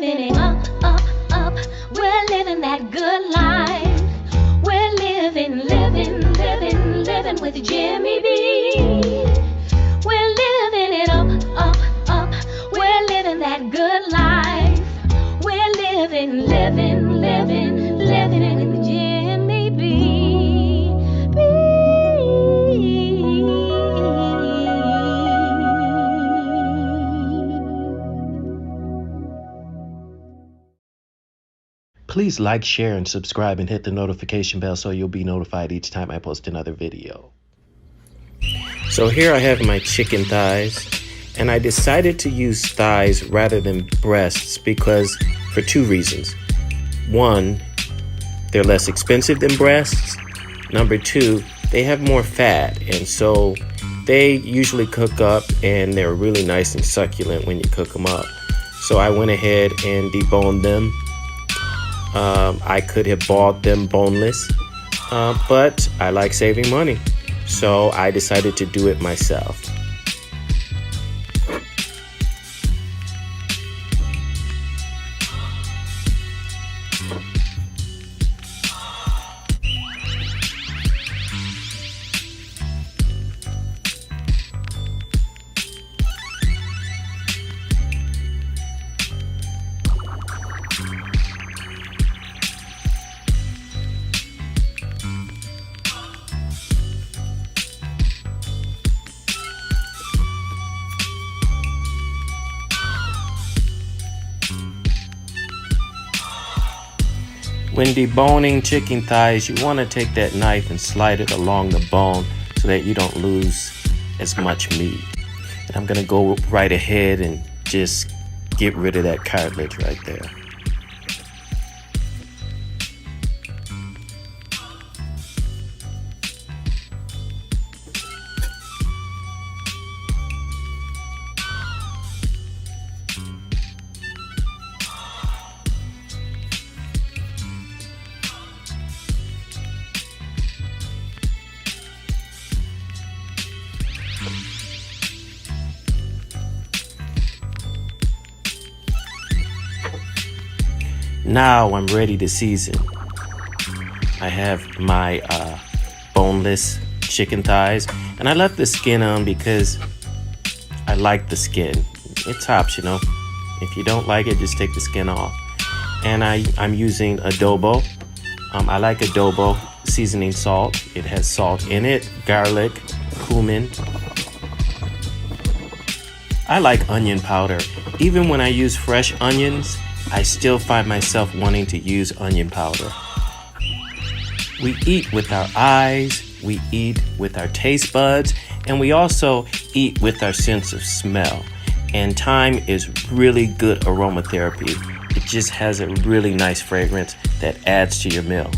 living it up, up, up. We're living that good life. We're living with Jimmy B. We're living it up, up, up. We're living that good life. We're living with Jimmy B. Please like, share, and subscribe and hit the notification bell so you'll be notified each time I post another video. So here I have my chicken thighs, and I decided to use thighs rather than breasts because for two reasons. One, they're less expensive than breasts. Number two, they have more fat, and so they usually cook up and they're really nice and succulent when you cook them up. So I went ahead and deboned them. I could have bought them boneless, but I like saving money, so I decided to do it myself. When deboning chicken thighs, you want to take that knife and slide it along the bone so that you don't lose as much meat. And I'm going to go right ahead and just get rid of that cartilage right there. Now I'm ready to season. I have my boneless chicken thighs, and I left the skin on because I like the skin. It's optional. If you don't like it, just take the skin off. And I'm using adobo. I like adobo seasoning salt. It has salt in it, garlic, cumin. I like onion powder. Even when I use fresh onions, I still find myself wanting to use onion powder. We eat with our eyes, we eat with our taste buds, and we also eat with our sense of smell. And thyme is really good aromatherapy. It just has a really nice fragrance that adds to your meal.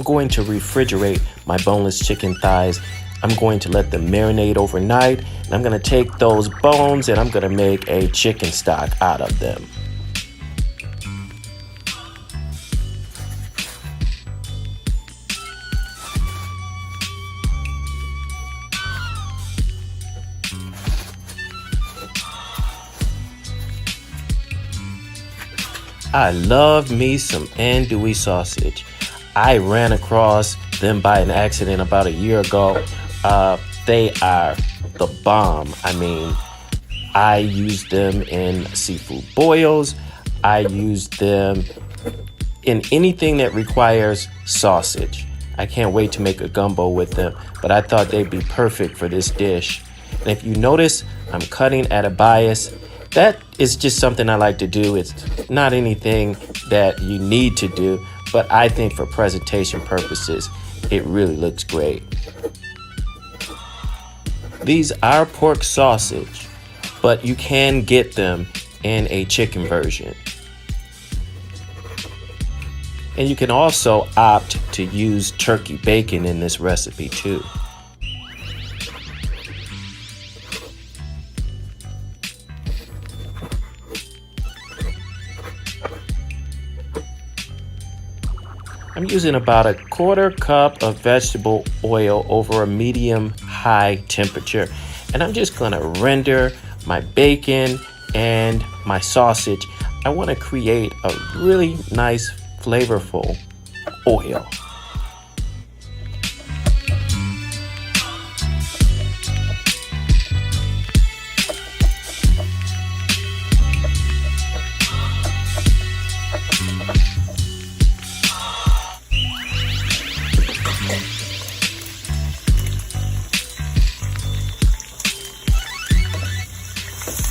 going to refrigerate my boneless chicken thighs. I'm going to let them marinate overnight, and I'm going to take those bones and I'm going to make a chicken stock out of them. I love me some andouille sausage. I ran across them by an accident about a year ago. They are the bomb. I mean, I use them in seafood boils. I use them in anything that requires sausage. I can't wait to make a gumbo with them, but I thought they'd be perfect for this dish. And if you notice, I'm cutting at a bias. That is just something I like to do. It's not anything that you need to do, but I think for presentation purposes, it really looks great. These are pork sausage, but you can get them in a chicken version. And you can also opt to use turkey bacon in this recipe too. I'm using about a 1/4 cup of vegetable oil over a medium-high temperature. And I'm just gonna render my bacon and my sausage. I wanna create a really nice, flavorful oil.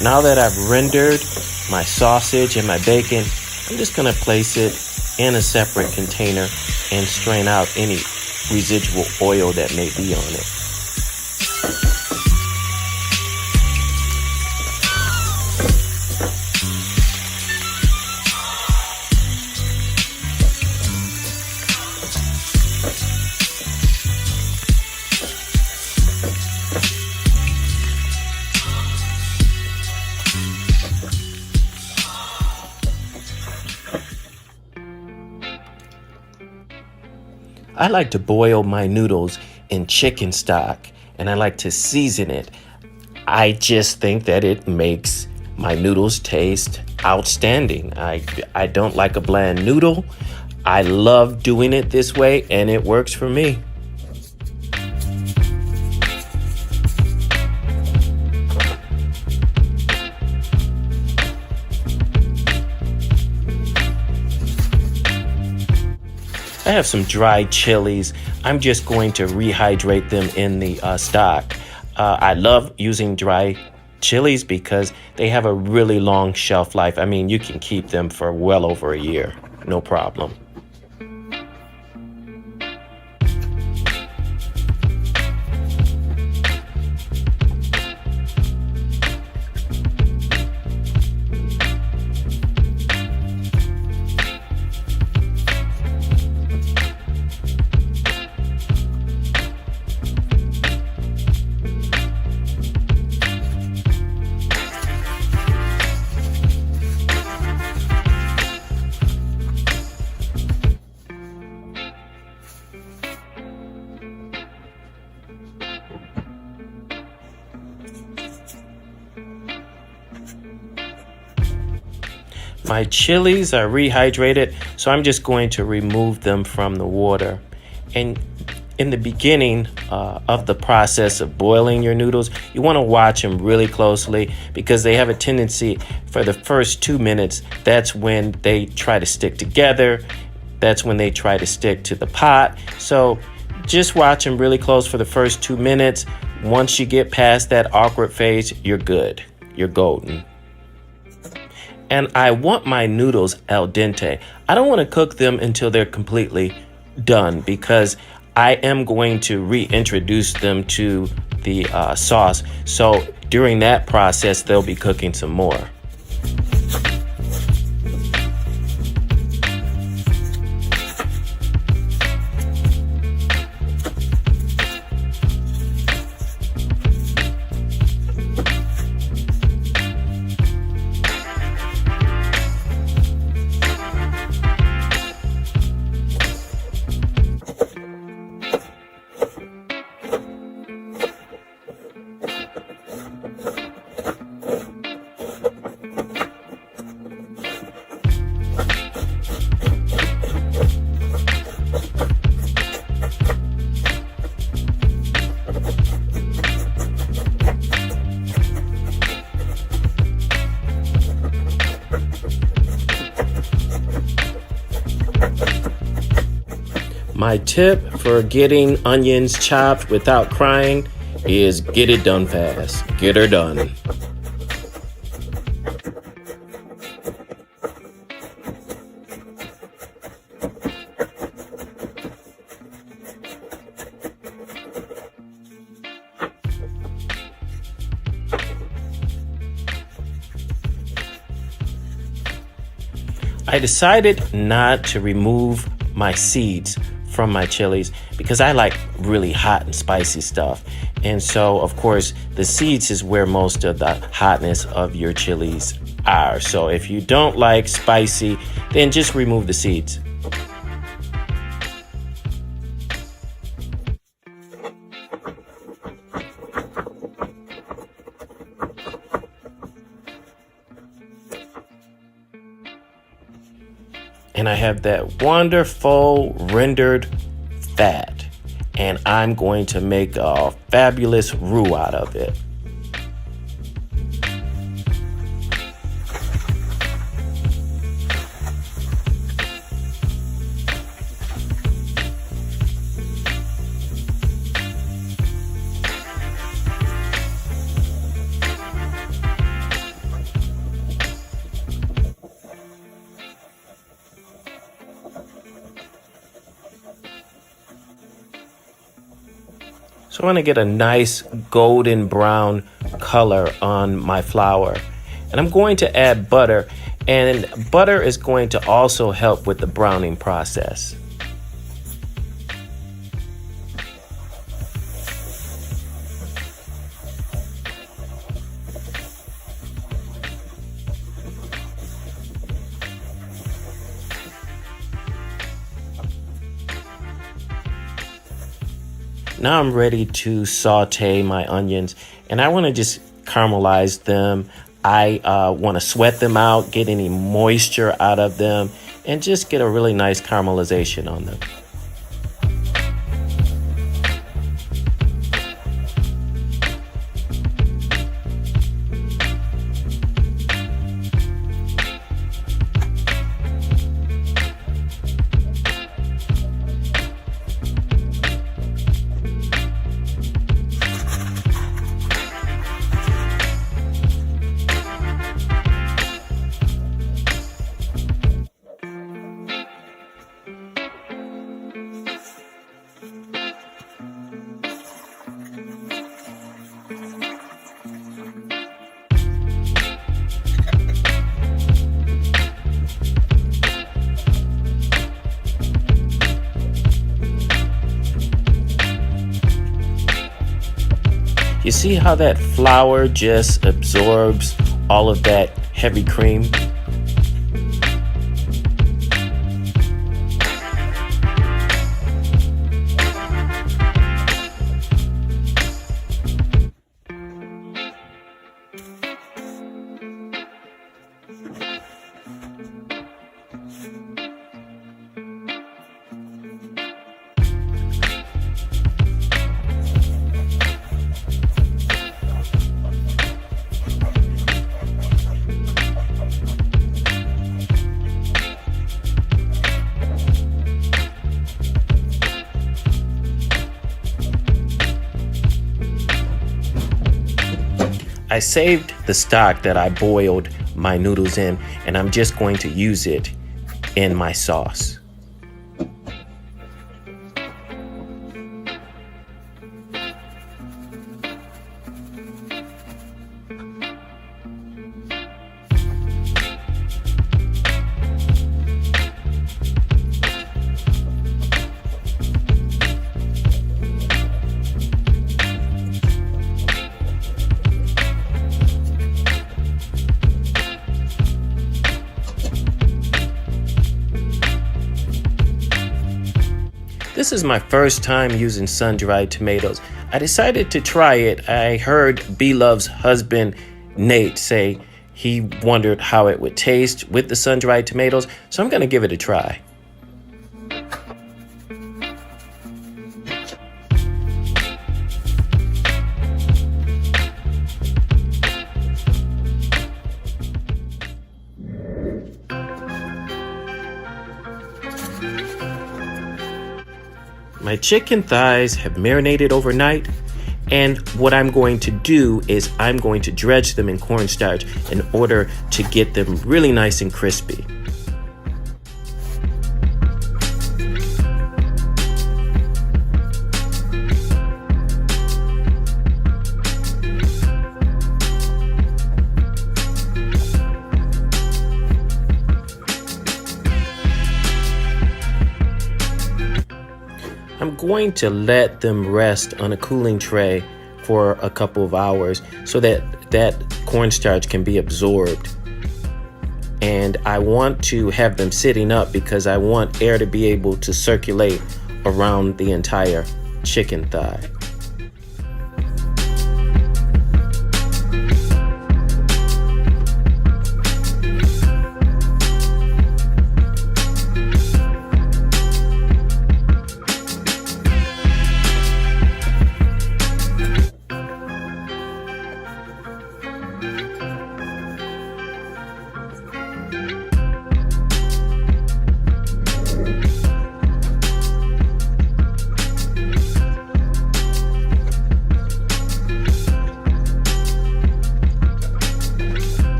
Now that I've rendered my sausage and my bacon, I'm just going to place it in a separate container and strain out any residual oil that may be on it. I like to boil my noodles in chicken stock, and I like to season it. I just think that it makes my noodles taste outstanding. I don't like a bland noodle. I love doing it this way, and it works for me. I have some dried chilies. I'm just going to rehydrate them in the stock. I love using dry chilies because they have a really long shelf life. I mean, you can keep them for well over a year, no problem. My chilies are rehydrated, so I'm just going to remove them from the water. And in the beginning of the process of boiling your noodles, you want to watch them really closely because they have a tendency for the first 2 minutes, that's when they try to stick together. That's when they try to stick to the pot. So just watch them really close for the first 2 minutes. Once you get past that awkward phase, you're good. You're golden. And I want my noodles al dente. I don't want to cook them until they're completely done because I am going to reintroduce them to the sauce. So during that process, they'll be cooking some more. My tip for getting onions chopped without crying is get it done fast. Get her done. I decided not to remove my seeds from my chilies because I like really hot and spicy stuff. And so, of course, the seeds is where most of the hotness of your chilies are. So if you don't like spicy, then just remove the seeds. And I have that wonderful rendered fat, and I'm going to make a fabulous roux out of it. So I want to get a nice golden brown color on my flour. And I'm going to add butter, and butter is going to also help with the browning process. Now I'm ready to saute my onions, and I want to just caramelize them. I want to sweat them out, get any moisture out of them, and just get a really nice caramelization on them. You see how that flour just absorbs all of that heavy cream? I saved the stock that I boiled my noodles in, and I'm just going to use it in my sauce. This is my first time using sun-dried tomatoes. I decided to try it. I heard B-Love's husband, Nate, say he wondered how it would taste with the sun-dried tomatoes, so I'm gonna give it a try. My chicken thighs have marinated overnight, and what I'm going to do is I'm going to dredge them in cornstarch in order to get them really nice and crispy. I'm going to let them rest on a cooling tray for a couple of hours so that that cornstarch can be absorbed. And I want to have them sitting up because I want air to be able to circulate around the entire chicken thigh.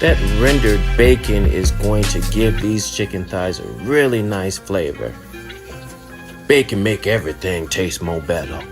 That rendered bacon is going to give these chicken thighs a really nice flavor. Bacon make everything taste more better.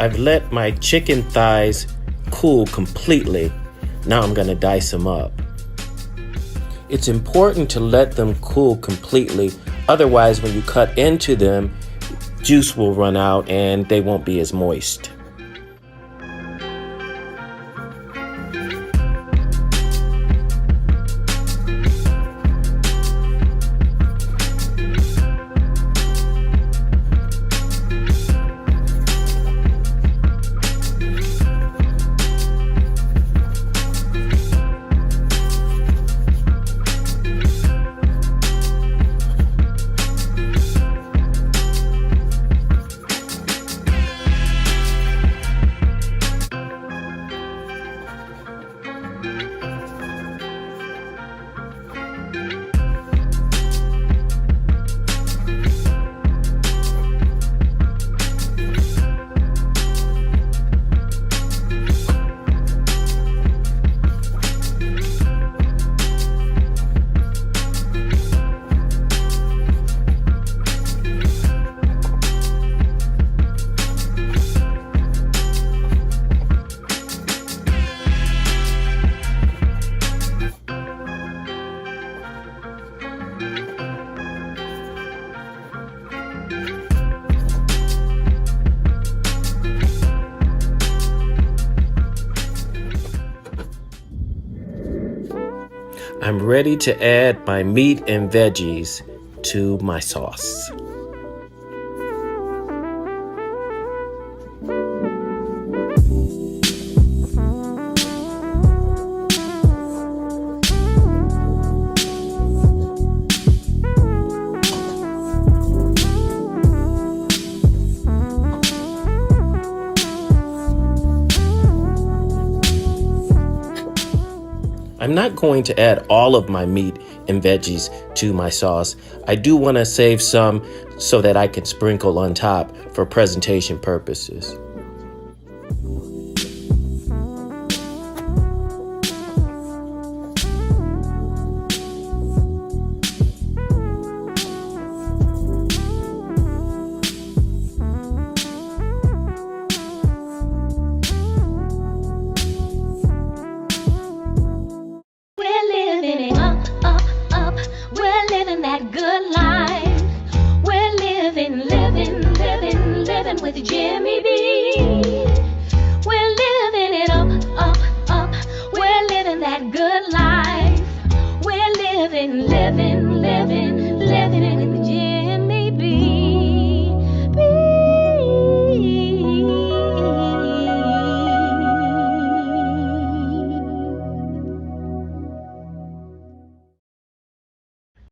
I've let my chicken thighs cool completely. Now I'm gonna dice them up. It's important to let them cool completely, otherwise when you cut into them, juice will run out and they won't be as moist. I'm ready to add my meat and veggies to my sauce. I'm not going to add all of my meat and veggies to my sauce. I do want to save some so that I can sprinkle on top for presentation purposes. That good life. We're living with Jimmy B.